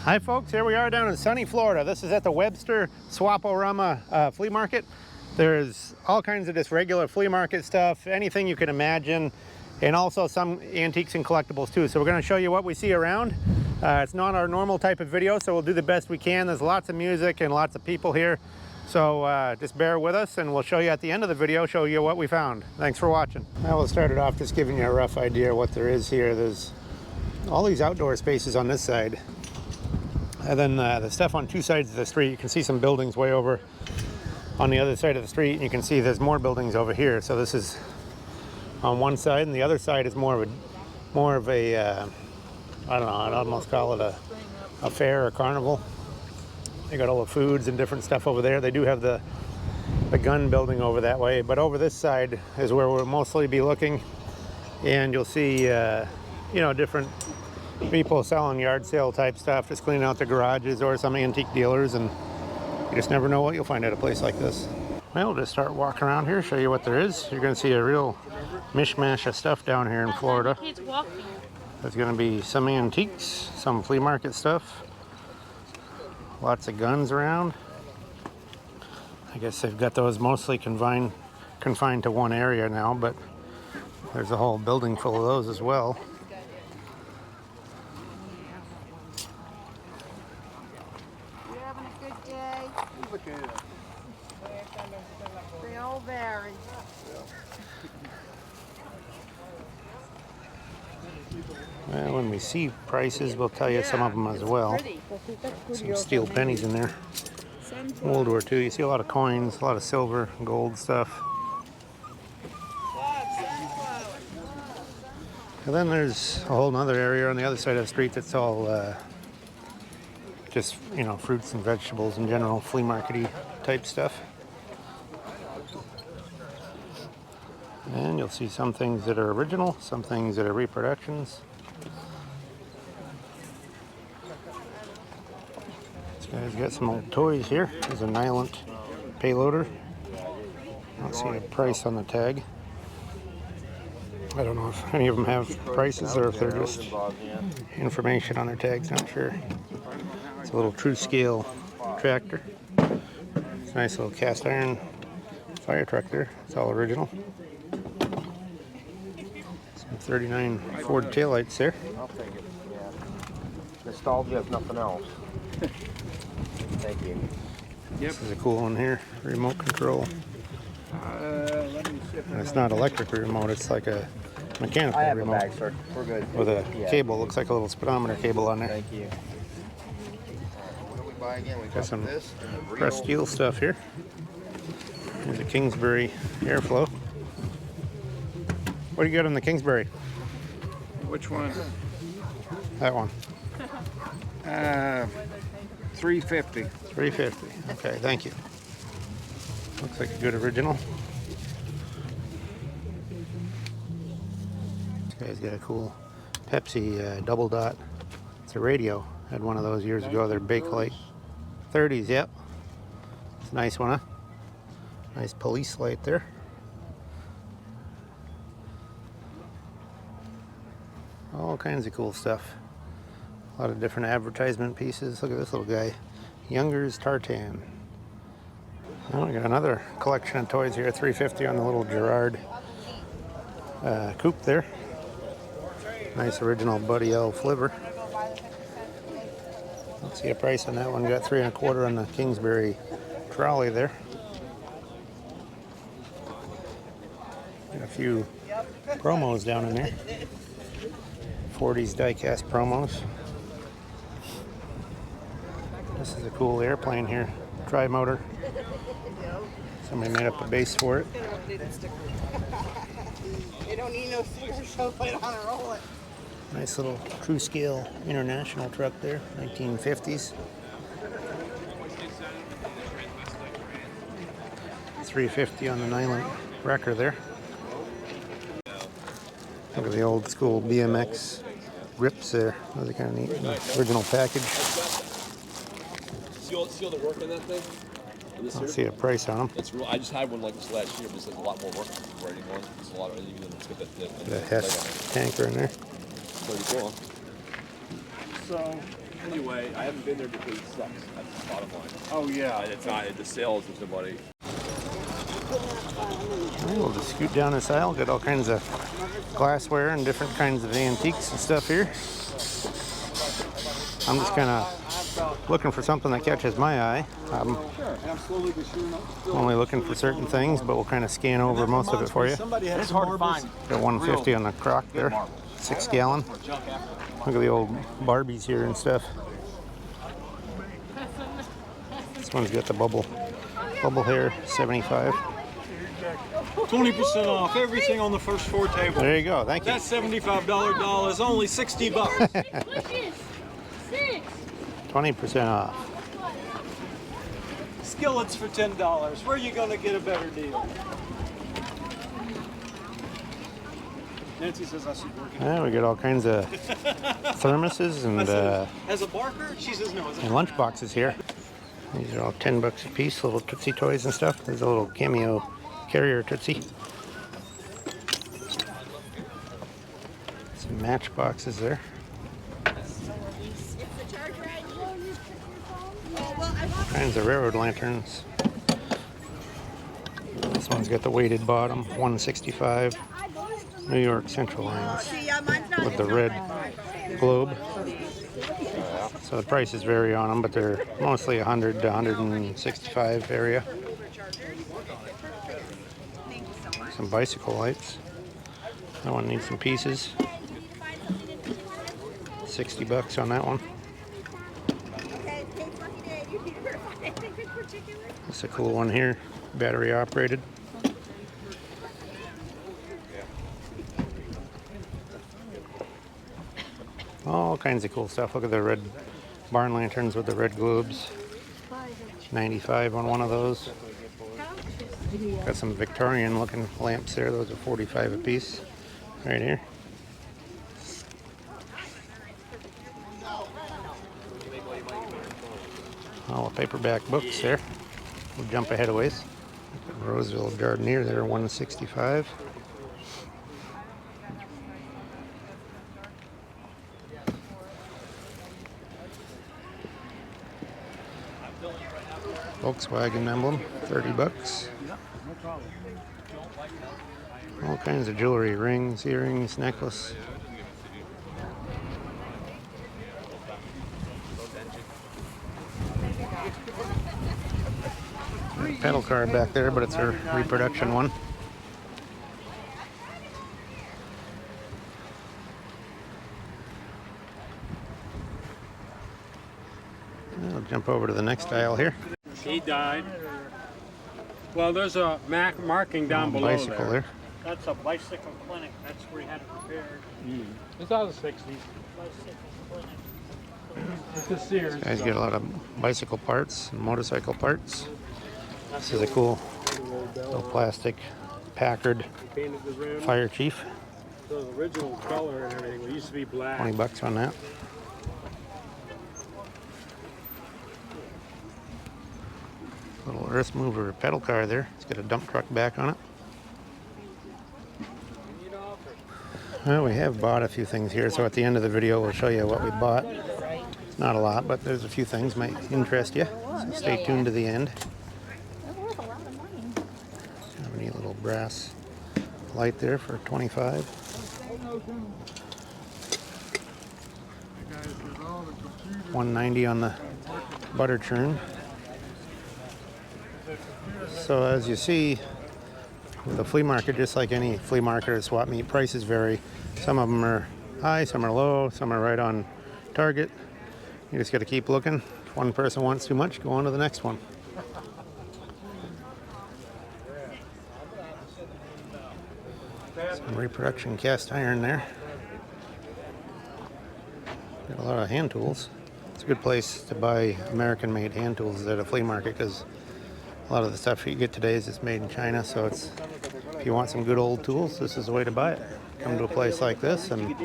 Hi folks, here we are down in sunny Florida. This is at the Webster Swap-O-Rama flea market. There's all kinds of just regular flea market stuff, anything you can imagine, and also some antiques and collectibles too. So we're going to show you what we see around. It's not our normal type of video, so we'll do the best we can. There's lots of music and lots of people here. So just bear with us and we'll show you at the end of the video, show you what we found. Thanks for watching. I will start it off just giving you a rough idea of what there is here. There's all these outdoor spaces on this side. And then the stuff on two sides of the street, you can see some buildings way over on the other side of the street. And you can see there's more buildings over here. So this is on one side, and the other side is more of a I don't know, I'd almost call it a fair or carnival. They got all the foods and different stuff over there. They do have the gun building over that way, but over this side is where we'll mostly be looking. And you'll see, you know, different people selling yard sale type stuff, just cleaning out their garages, or some antique dealers, and you just never know what you'll find at a place like this. Well, just start walking around here, show you what there is. You're going to see a real mishmash of stuff down here in Florida. There's going to be some antiques, some flea market stuff, lots of guns around. I guess they've got those mostly confined to one area now, but there's a whole building full of those as well. They all vary. Well, when we see prices, we'll tell you some of them as well. Some steel pennies in there. World War II. You see a lot of coins, a lot of silver, gold stuff. And then there's a whole other area on the other side of the street that's all just, you know, fruits and vegetables in general, flea market-y type stuff. And you'll see some things that are original, some things that are reproductions. This guy's got some old toys here. There's a Nylon payloader. I don't see a price on the tag. I don't know if any of them have prices or if they're just information on their tags, not sure. It's a little true scale tractor. It's a nice little cast iron fire truck there. It's all original. Some 39 Ford taillights there. I'll take it, yeah. Nostalgia if nothing else. Thank you. Yep. This is a cool one here. Remote control. And it's not electric remote, it's like a mechanical remote. I have a bag, sir. We're good. With a cable, looks like a little speedometer cable on there. Thank you. Got some pressed steel stuff here. There's a Kingsbury airflow. What do you got on the Kingsbury? Which one? That one. 350. 350. Okay, thank you. Looks like a good original. This guy's got a cool Pepsi double dot. It's a radio. Had one of those years ago. They're Bakelite 30s. Yep. It's a nice one, huh? Nice police light there. All kinds of cool stuff. A lot of different advertisement pieces. Look at this little guy. Younger's Tartan. Oh, we got another collection of toys here. 350 on the little Gerard coupe there. Nice original Buddy L flivver. Let's see a price on that one. Got 3 1/4 on the Kingsbury trolley there. Got a few promos down in there. 40s die-cast promos. This is a cool airplane here. Tri-motor. Somebody made up a base for it. They don't need no sticker, so put it on and roll it. Nice little true scale international truck there, 1950s. 350 on the Nylon wrecker there. Look at the old school BMX grips there. Those are kind of neat. Original package. See all the work on that thing? Let's see a price on them. It's real. I just had one like this last year, but it's like a lot more work for anyone. It's a lot of even let's get that The Hess tanker in there. Pretty cool. So Anyway, I haven't been there because it sucks. That's the bottom line. Oh, yeah. It's not, the sales is nobody. We'll just scoot down this aisle, get all kinds of glassware and different kinds of antiques and stuff here. I'm just kind of looking for something that catches my eye. I'm only looking for certain things, but we'll kind of scan over most of it for you. It's hard to find. Got 150 on the crock there, 6 gallon. Look at the old Barbies here and stuff. This one's got the bubble hair, 75. 20% off everything on the first 4 tables. There you go, thank you. That $75 doll is only $60. 20% off. Skillets for $10. Where are you going to get a better deal? Nancy says I should work it. Yeah, we got all kinds of thermoses and As a barker, she says no. As a lunch boxes here. These are all $10 a piece, little Tootsie toys and stuff. There's a little cameo carrier Tootsie. Some matchboxes there. Kinds of railroad lanterns. This one's got the weighted bottom, 165. New York Central lines with the red globe. So the prices vary on them, but they're mostly 100 to 165 area. Some bicycle lights. That one needs some pieces. $60 on that one. That's a cool one here, battery operated. All kinds of cool stuff. Look at the red barn lanterns with the red globes. 95 on one of those. Got some Victorian looking lamps there. Those are 45 a piece right here. All the paperback books there. We'll jump ahead a ways. Roseville Jardinier there, 165. Volkswagen emblem, $30. All kinds of jewelry, rings, earrings, necklace. Pedal car back there, but it's a reproduction one. I'll jump over to the next aisle here. He died. Well, there's a marking down below Bicycle there. That's a bicycle clinic. That's where he had it repaired. It's out of the 60s. Bicycle clinic. It's a Sears. Guys get a lot of bicycle parts and motorcycle parts. This is a cool little plastic Packard Painted the rim. Fire Chief. The original color and everything. It used to be black. $20 on that. Little earth mover pedal car there. It's got a dump truck back on it. Well, we have bought a few things here, so at the end of the video we'll show you what we bought. It's not a lot, but there's a few things might interest you. So stay tuned to the end. Have a neat little brass light there for $25. $190 on the butter churn. So as you see, with the flea market, just like any flea market or swap meet, prices vary. Some of them are high, some are low, some are right on target. You just got to keep looking. If one person wants too much, go on to the next one. Some reproduction cast iron there. Got a lot of hand tools. It's a good place to buy American-made hand tools at a flea market because a lot of the stuff you get today is just made in China. So it's, if you want some good old tools, this is the way to buy it. Come to a place like this and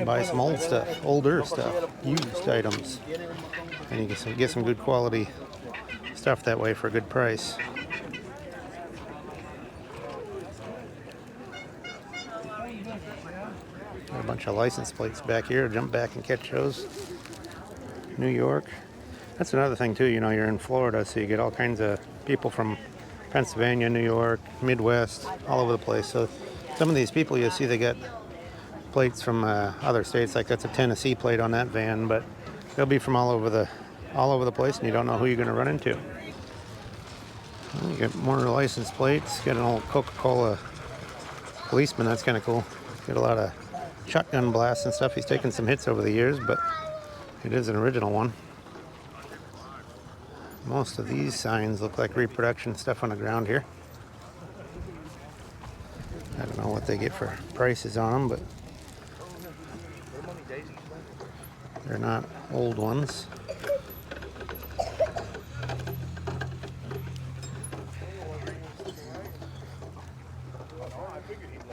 buy some old stuff, older stuff, used items, and you can get some good quality stuff that way for a good price. Got a bunch of license plates back here. Jump back and catch those. New York. That's another thing too, you know, you're in Florida, so you get all kinds of people from Pennsylvania, New York, Midwest, all over the place. So some of these people you see, they get plates from other states, like that's a Tennessee plate on that van, but they'll be from all over the place, and you don't know who you're going to run into. You get more license plates. Get an old Coca-Cola policeman. That's kind of cool. Get a lot of shotgun blasts and stuff. He's taken some hits over the years, but it is an original one. Most of these signs look like reproduction stuff on the ground here. I don't know what they get for prices on them, but they're not old ones.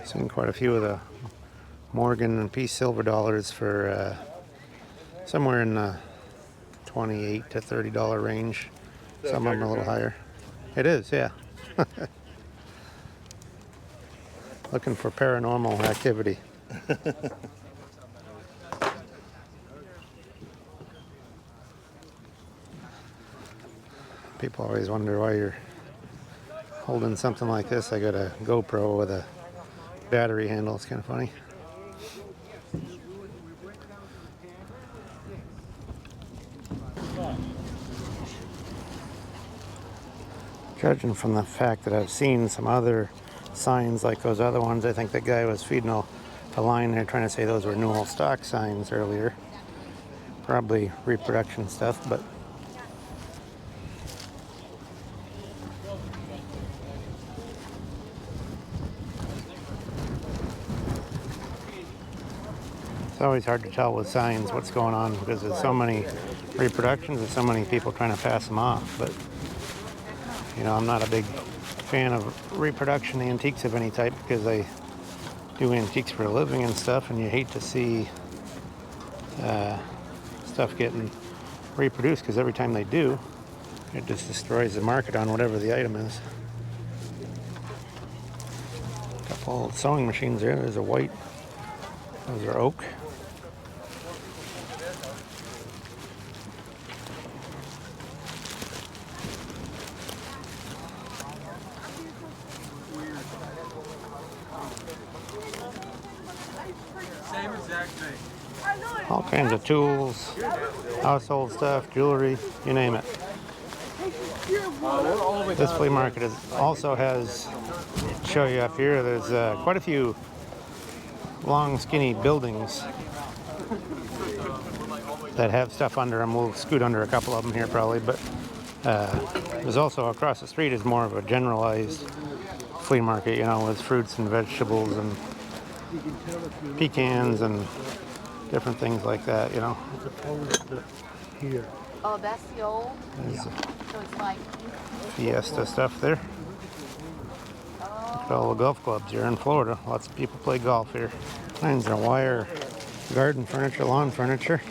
Seen quite a few of the Morgan and Peace silver dollars for somewhere in the $28 to $30 range. Some of them are a little higher. It is, yeah. Looking for paranormal activity. People always wonder why you're holding something like this. I got a GoPro with a battery handle. It's kind of funny. Judging from the fact that I've seen some other signs like those other ones, I think that guy was feeding a line there trying to say those were Newell stock signs earlier. Probably reproduction stuff, but it's always hard to tell with signs what's going on because there's so many reproductions and so many people trying to pass them off. But you know, I'm not a big fan of reproduction antiques of any type because I do antiques for a living and stuff, and you hate to see stuff getting reproduced because every time they do, it just destroys the market on whatever the item is. A couple old sewing machines there. There's a white. Those are oak. All kinds of tools, household stuff, jewelry, you name it. This flea market also has, show you up here, there's quite a few long skinny buildings that have stuff under them. We'll scoot under a couple of them here probably, but there's also across the street is more of a generalized flea market, you know, with fruits and vegetables and pecans and different things like that, you know. Here. Oh, that's the old? There's So it's like Fiesta stuff there. Look at all the golf clubs here in Florida. Lots of people play golf here. Kinds of wire garden furniture, lawn furniture.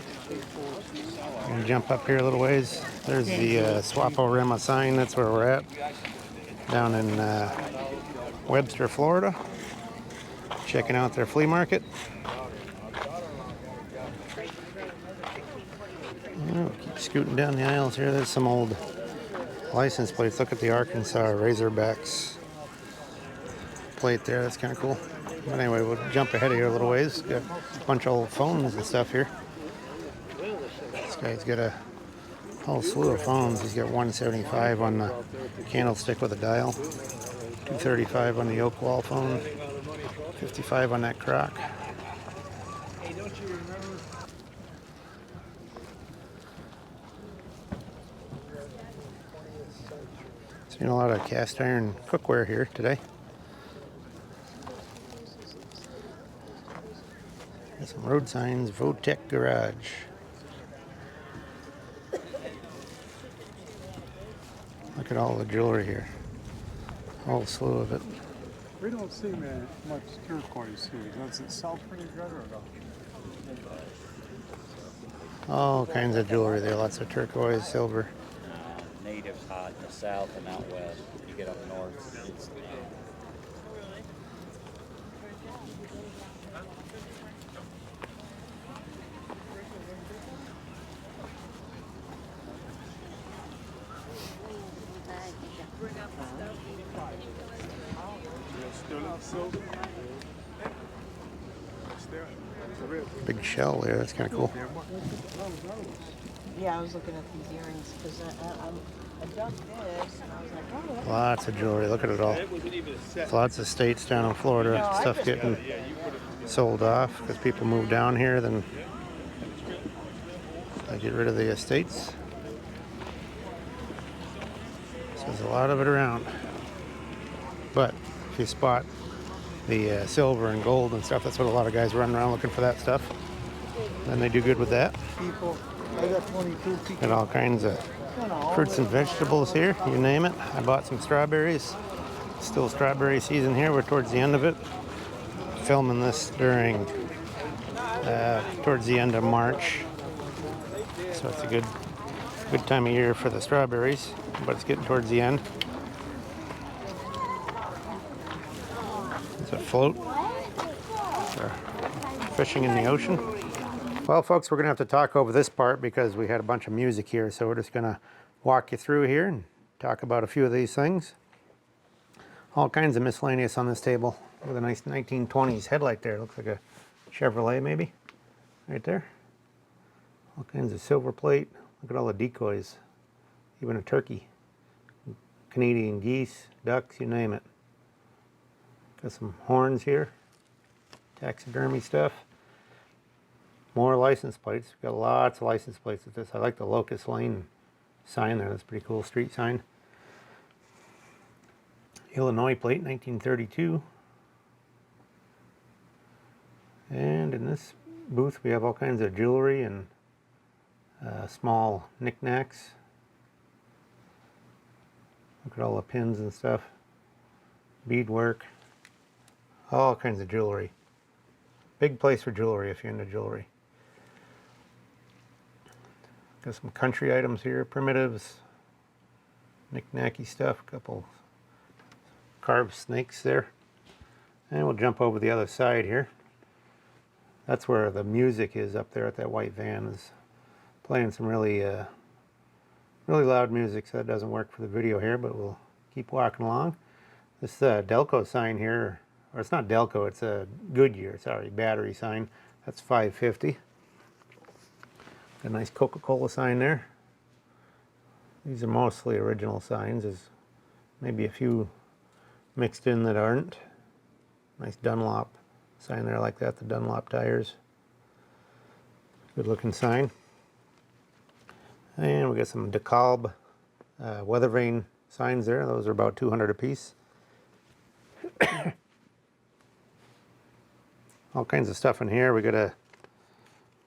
I'm gonna jump up here a little ways. There's the Swap-O-Rama sign. That's where we're at. Down in Webster, Florida. Checking out their flea market. Oh, keep scooting down the aisles here. There's some old license plates. Look at the Arkansas Razorbacks plate there. That's kind of cool. But anyway, we'll jump ahead of here a little ways. Got a bunch of old phones and stuff here. This guy's got a whole slew of phones. He's got 175 on the candlestick with a dial, 235 on the oak wall phone, 55 on that crock. Seen a lot of cast iron cookware here today. Got some road signs, Votech Garage. Look at all the jewelry here. A whole slew of it. We don't see much turquoise here. Does it sell pretty good or no? All kinds of jewelry there. Lots of turquoise, silver. Native's hot in the south and out west. You get up north, it's Big shell there, that's kind of cool. Yeah, I was looking at these earrings because I dug this and I was like, oh, that's Lots of jewelry, look at it all. There's lots of states down in Florida, stuff getting sold off because people move down here, then they get rid of the estates. So there's a lot of it around. But if you spot the silver and gold and stuff, that's what a lot of guys run around looking for that stuff. Then they do good with that. Got all kinds of fruits and vegetables here, you name it. I bought some strawberries. Still strawberry season here. We're towards the end of it. Filming this during towards the end of March, so it's a good time of year for the strawberries, but it's getting towards the end. It's a float for fishing in the ocean. Well, folks, we're gonna have to talk over this part because we had a bunch of music here, so we're just gonna walk you through here and talk about a few of these things. All kinds of miscellaneous on this table with a nice 1920s headlight there. Looks like a Chevrolet maybe, right there. All kinds of silver plate. Look at all the decoys. Even a turkey. Canadian geese, ducks, you name it. Got some horns here. Taxidermy stuff. More license plates. We've got lots of license plates with this. I like the Locust Lane sign there. That's a pretty cool street sign. Illinois plate, 1932. And in this booth we have all kinds of jewelry and small knickknacks. Look at all the pins and stuff. Beadwork. All kinds of jewelry. Big place for jewelry if you're into jewelry. Got some country items here, primitives, knick-knacky stuff, a couple carved snakes there. And we'll jump over the other side here. That's where the music is up there at that white van. Is playing some really loud music, so that doesn't work for the video here, but we'll keep walking along. This Delco sign here, or it's not Delco, it's a Goodyear, sorry, battery sign. That's $5.50. A nice Coca-Cola sign there. These are mostly original signs. There's maybe a few mixed in that aren't. Nice Dunlop sign there like that, the Dunlop tires. Good looking sign. And we got some DeKalb weather vane signs there. Those are about 200 a piece. All kinds of stuff in here. We got a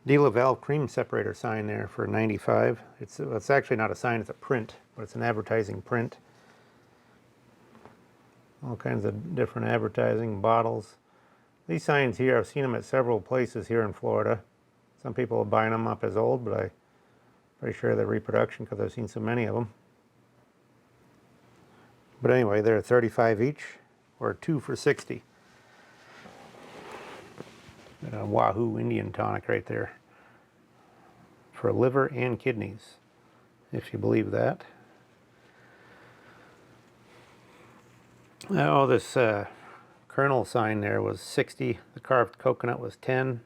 De La Valve cream separator sign there for $95. It's actually not a sign, it's a print, but it's an advertising print. All kinds of different advertising, bottles. These signs here, I've seen them at several places here in Florida. Some people are buying them up as old, but I'm pretty sure they're reproduction because I've seen so many of them. But anyway, they're 35 each, or 2 for 60. Got a Wahoo Indian tonic right there for liver and kidneys, if you believe that. Oh, this Colonel sign there was 60. The carved coconut was 10.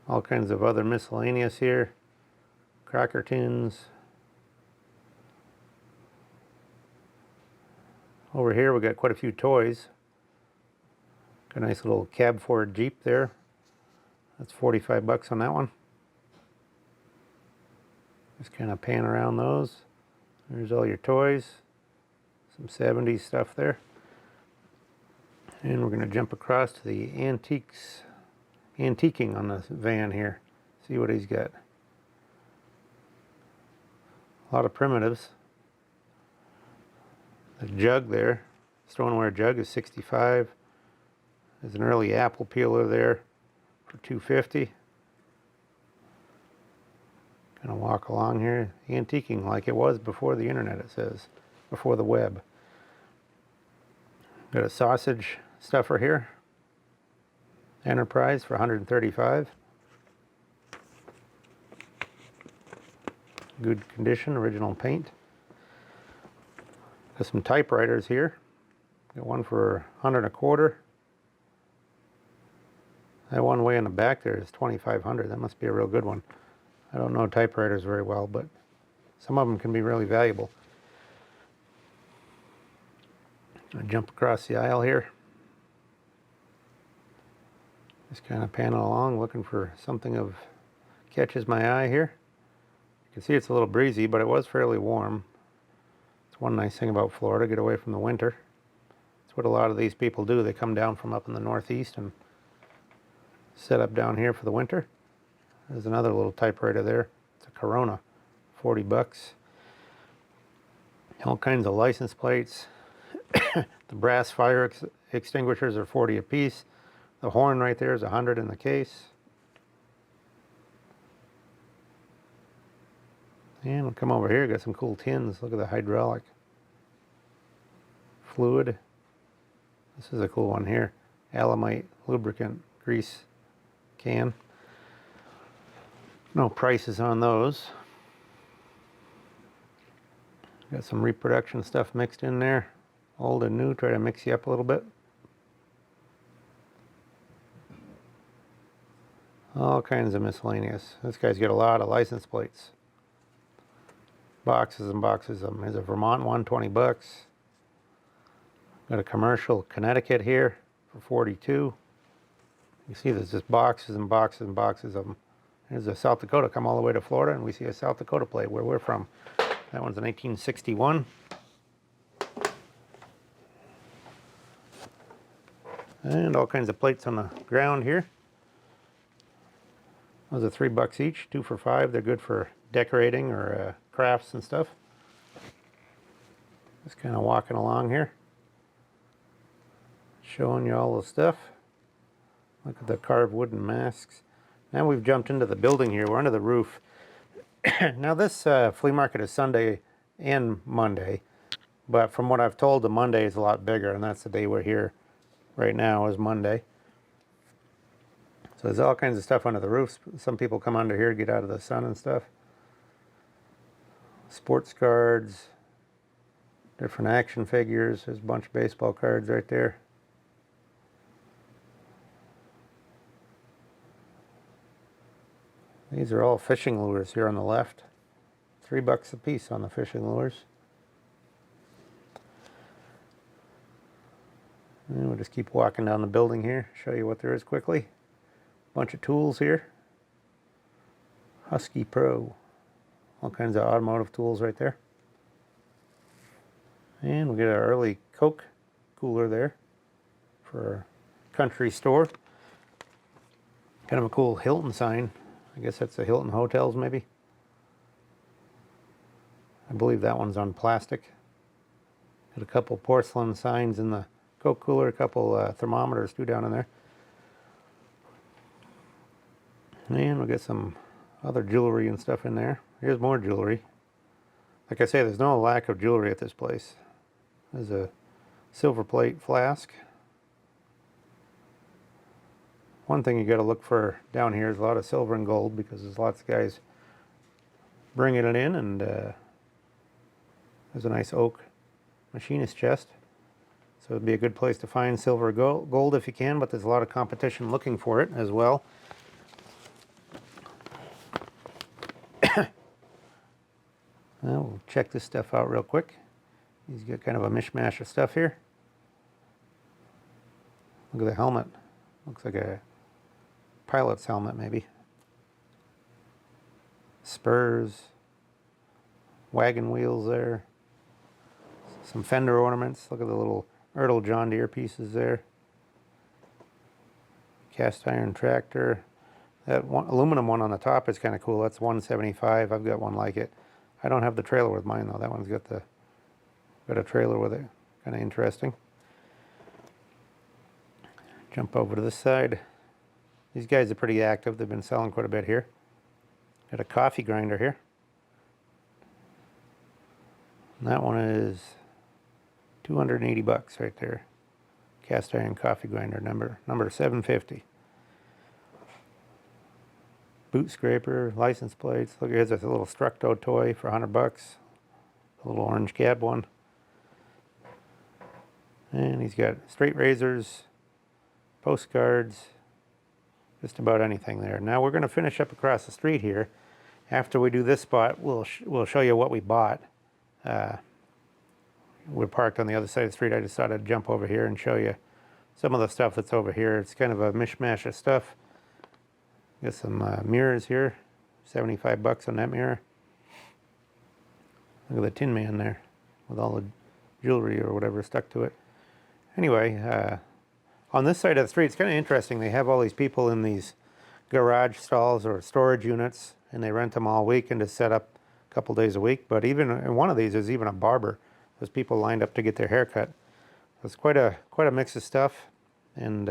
All kinds of other miscellaneous here. Cracker tins. Over here we got quite a few toys. Got a nice little cab Ford Jeep there. That's 45 bucks on that one. Just kind of pan around those. There's all your toys. Some 70s stuff there. And we're going to jump across to the antiquing on this van here. See what he's got. A lot of primitives. The jug there, stoneware jug, is 65. There's an early apple peeler there for $2.50. Gonna walk along here, antiquing like it was before the internet, it says, before the web. Got a sausage stuffer here, Enterprise for $135. Good condition, original paint. Got some typewriters here. Got one for 125. That one way in the back there is 2,500. That must be a real good one. I don't know typewriters very well, but some of them can be really valuable. I jump across the aisle here. Just kind of panning along, looking for something of catches my eye here. You can see it's a little breezy, but it was fairly warm. It's one nice thing about Florida, get away from the winter. It's what a lot of these people do. They come down from up in the Northeast and set up down here for the winter. There's another little typewriter there. It's a Corona, 40 bucks. All kinds of license plates. The brass fire extinguishers are 40 a piece. The horn right there is 100 in the case. And we'll come over here, got some cool tins. Look at the hydraulic fluid. This is a cool one here. Alamite lubricant grease can. No prices on those. Got some reproduction stuff mixed in there. Old and new, try to mix you up a little bit. All kinds of miscellaneous. This guy's got a lot of license plates. Boxes and boxes of them. There's a Vermont one, 20 bucks. Got a commercial Connecticut here for 42. You see there's just boxes and boxes and boxes of them. There's a South Dakota, come all the way to Florida, and we see a South Dakota plate where we're from. That one's a 1961. And all kinds of plates on the ground here. Those are $3 each, 2 for $5. They're good for decorating or crafts and stuff. Just kind of walking along here, showing you all the stuff. Look at the carved wooden masks. Now we've jumped into the building here. We're under the roof. Now this flea market is Sunday and Monday, but from what I've told, the Monday is a lot bigger, and that's the day we're here right now is Monday. So there's all kinds of stuff under the roofs. Some people come under here to get out of the sun and stuff. Sports cards, different action figures. There's a bunch of baseball cards right there. These are all fishing lures here on the left. $3 a piece on the fishing lures. And we'll just keep walking down the building here, show you what there is quickly. Bunch of tools here. Husky Pro. All kinds of automotive tools right there. And we get our early Coke cooler there for a country store. Kind of a cool Hilton sign. I guess that's the Hilton Hotels maybe. I believe that one's on plastic. Got a couple porcelain signs in the Coke cooler, a couple thermometers too down in there. And we'll get some other jewelry and stuff in there. Here's more jewelry. Like I say, there's no lack of jewelry at this place. There's a silver plate flask. One thing you got to look for down here is a lot of silver and gold, because there's lots of guys bringing it in, and there's a nice oak machinist chest. So it'd be a good place to find silver or gold if you can, but there's a lot of competition looking for it as well. Well, we'll check this stuff out real quick. He's got kind of a mishmash of stuff here. Look at the helmet. Looks like a pilot's helmet maybe. Spurs. Wagon wheels there. Some fender ornaments. Look at the little Ertl John Deere pieces there. Cast iron tractor. That one, aluminum one on the top is kind of cool. That's $175. I've got one like it. I don't have the trailer with mine though. That one's got a trailer with it. Kind of interesting. Jump over to this side. These guys are pretty active. They've been selling quite a bit here. Got a coffee grinder here. And that one is $280 right there. Cast iron coffee grinder, number 750. Boot scraper, license plates. Look, here's a little Structo toy for $100. A little orange cab one. And he's got straight razors, postcards, just about anything there. Now we're going to finish up across the street here. After we do this spot, we'll show you what we bought. We're parked on the other side of the street. I just thought I'd jump over here and show you some of the stuff that's over here. It's kind of a mishmash of stuff. Got some mirrors here, 75 bucks on that mirror. Look at the Tin Man there with all the jewelry or whatever stuck to it. Anyway, on this side of the street, it's kind of interesting. They have all these people in these garage stalls or storage units, and they rent them all week and just set up a couple days a week. But even in one of these, there's even a barber. There's people lined up to get their hair cut. It's quite a mix of stuff, and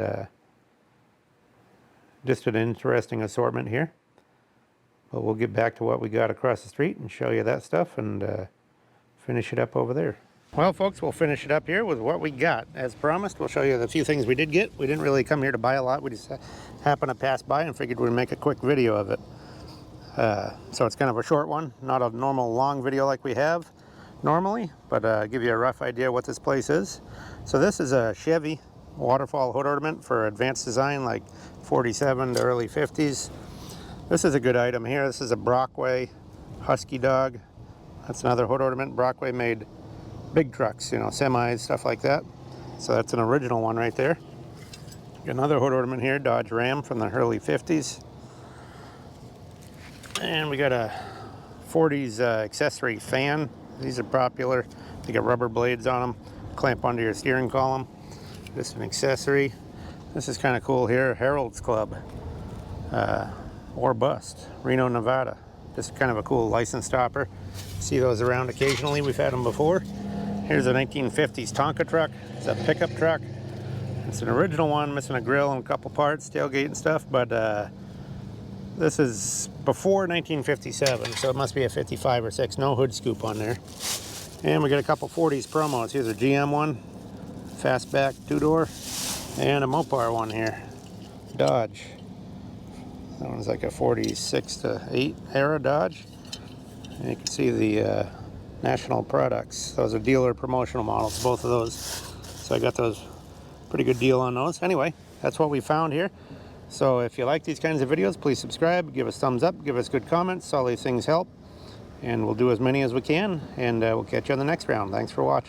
just an interesting assortment here. But we'll get back to what we got across the street and show you that stuff and finish it up over there. Well, folks, we'll finish it up here with what we got. As promised, we'll show you the few things we did get. We didn't really come here to buy a lot. We just happened to pass by and figured we'd make a quick video of it. So it's kind of a short one, not a normal long video like we have normally, but give you a rough idea what this place is. So this is a Chevy waterfall hood ornament for advanced design, like 47 to early 50s. This is a good item here. This is a Brockway Husky Dog. That's another hood ornament. Brockway made big trucks, you know, semis, stuff like that. So that's an original one right there. Another hood ornament here, Dodge Ram from the early 50s. And we got a 40s accessory fan. These are popular. They got rubber blades on them, clamp onto your steering column. Just an accessory. This is kind of cool here, Harold's Club or Bust, Reno, Nevada. Just kind of a cool license topper. See those around occasionally. We've had them before. Here's a 1950s Tonka truck. It's a pickup truck. It's an original one, missing a grill and a couple parts, tailgate and stuff, but this is before 1957, so it must be a 55 or 6. No hood scoop on there. And we got a couple 40s promos. Here's a GM one, fastback 2-door, and a Mopar one here, Dodge. That one's like a 46 to 8 era Dodge. And you can see the National Products. Those are dealer promotional models, both of those. So I got those, pretty good deal on those. Anyway, that's what we found here. So if you like these kinds of videos, please subscribe, give us thumbs up, give us good comments. All these things help. And we'll do as many as we can, and we'll catch you on the next round. Thanks for watching.